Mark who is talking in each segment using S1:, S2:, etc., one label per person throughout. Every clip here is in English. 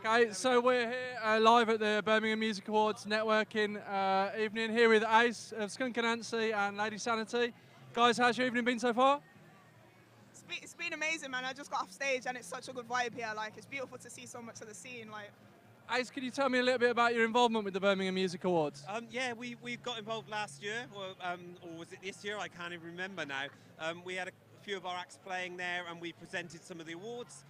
S1: Okay, so we're here live at the Birmingham Music Awards networking evening here with Ace of Skunk Anansie and Lady Sanity. Guys, how's your evening been so far?
S2: It's been amazing, man. I just got off stage and it's such a good vibe here. Like, it's beautiful to see so much of the scene. Like,
S1: Ace, can you tell me a little bit about your involvement with the Birmingham Music Awards?
S3: Yeah, we got involved last year, or was it this year? I can't even remember now. We had a few of our acts playing there, and we presented some of the awards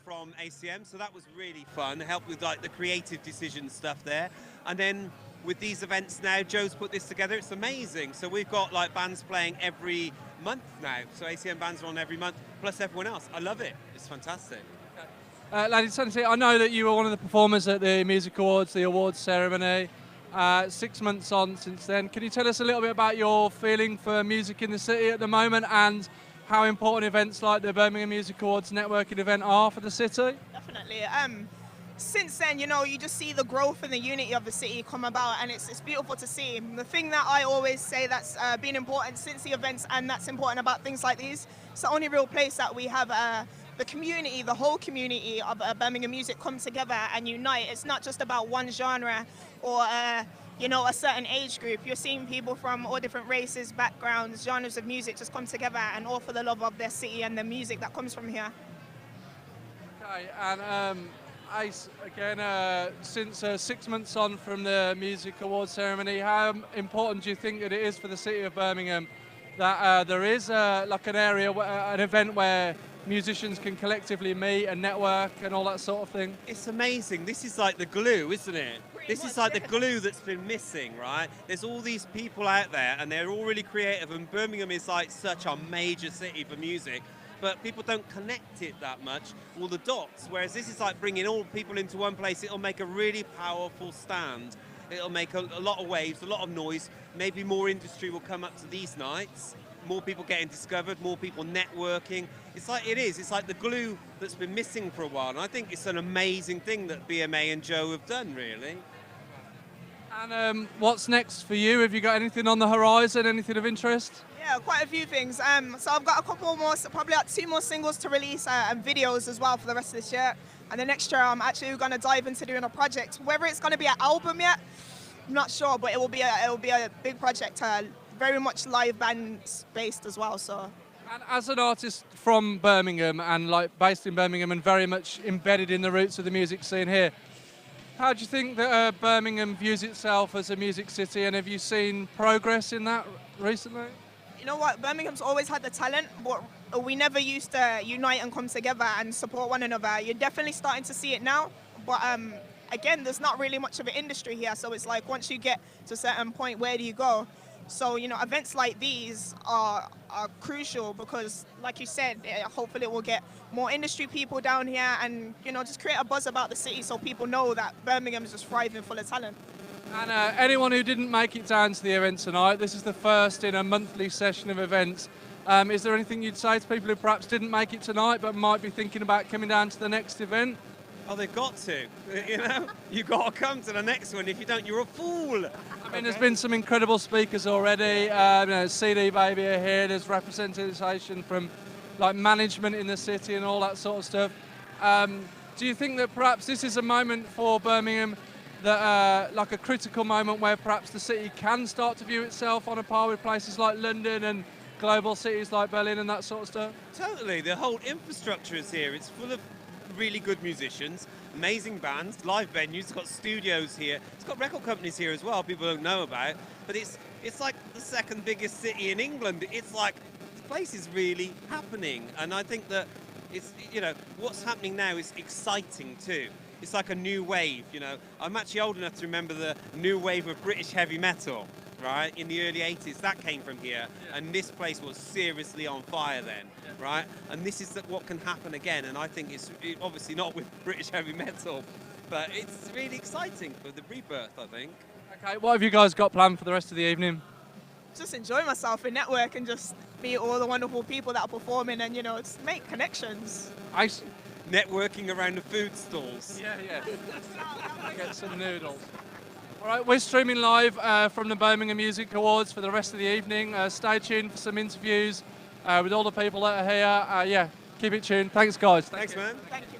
S3: from ACM, so that was really fun. Helped with like the creative decision stuff there, and then with these events now, Joe's put this together. It's amazing. So we've got like bands playing every month now. So ACM bands are on every month, plus everyone else. I love it. It's fantastic.
S1: Lady Sanity, I know that you were one of the performers at the Music Awards, the awards ceremony. 6 months on since then. Can you tell us a little bit about your feeling for music in the city at the moment and how important events like the Birmingham Music Awards networking event are for the city?
S2: definitely. Since then, you know, you just see the growth and the unity of the city come about, and it's beautiful to see. The thing that I always say that's been important since the events, and that's important about things like these, it's the only real place that we have the community, the whole community of Birmingham music come together and unite. It's not just about one genre or you know, a certain age group. You're seeing people from all different races, backgrounds, genres of music just come together, and all for the love of their city and the music that comes from here.
S1: Okay, and Ace, again, since 6 months on from the Music Awards ceremony, how important do you think that it is for the city of Birmingham that there is like an area, an event where musicians can collectively meet and network and all that sort of thing?
S3: It's amazing. This is like the glue, isn't it? This is like the glue that's been missing, right? There's all these people out there and they're all really creative, and Birmingham is like such a major city for music, but people don't connect it that much, all the dots, whereas this is like bringing all people into one place. It'll make a really powerful stand. It'll make a lot of waves, a lot of noise. Maybe more industry will come up to these nights, more people getting discovered, more people networking. It's like the glue that's been missing for a while, and I think it's an amazing thing that BMA and Joe have done, really.
S1: And what's next for you? Have you got anything on the horizon, anything of interest?
S2: Yeah, quite a few things. So I've got a couple more, probably like 2 more singles to release and videos as well for the rest of this year. And the next year I'm actually going to dive into doing a project. Whether it's going to be an album yet, I'm not sure, but it will be a big project, very much live band based as well. So.
S1: And as an artist from Birmingham and like based in Birmingham and very much embedded in the roots of the music scene here, how do you think that Birmingham views itself as a music city, and have you seen progress in that recently?
S2: You know what, Birmingham's always had the talent, but we never used to unite and come together and support one another. You're definitely starting to see it now, but again, there's not really much of an industry here, so it's like once you get to a certain point, where do you go? So, you know, events like these are crucial because, like you said, hopefully it will get more industry people down here and, you know, just create a buzz about the city so people know that Birmingham is just thriving full of talent.
S1: And anyone who didn't make it down to the event tonight, this is the first in a monthly session of events. Is there anything you'd say to people who perhaps didn't make it tonight but might be thinking about coming down to the next event?
S3: Oh, they've got to, you know? You've got to come to the next one. If you don't, you're a fool.
S1: I mean, there's been some incredible speakers already. You know, CD Baby are here. There's representation from like management in the city and all that sort of stuff. Do you think that perhaps this is a moment for Birmingham, that like a critical moment where perhaps the city can start to view itself on a par with places like London and global cities like Berlin and that sort of stuff?
S3: Totally. The whole infrastructure is here. It's full of really good musicians, amazing bands, live venues. It's got studios here. It's got record companies here as well, people don't know about. But it's like the second biggest city in England. It's like, the place is really happening. And I think that it's, you know, what's happening now is exciting too. It's like a new wave, you know. I'm actually old enough to remember the new wave of British heavy metal, right? In the early 80s, that came from here. Yeah. And this place was seriously on fire then, yeah. Right? And this is what can happen again. And I think it's obviously not with British heavy metal, but it's really exciting for the rebirth, I think.
S1: Okay, what have you guys got planned for the rest of the evening?
S2: Just enjoy myself and network and just meet all the wonderful people that are performing and, you know, just make connections.
S3: Networking around the food stalls.
S1: Yeah. Get some noodles. All right, we're streaming live from the Birmingham Music Awards for the rest of the evening. Stay tuned for some interviews with all the people that are here. Yeah, keep it tuned. Thanks, guys.
S3: Thanks, man.
S2: Thank you.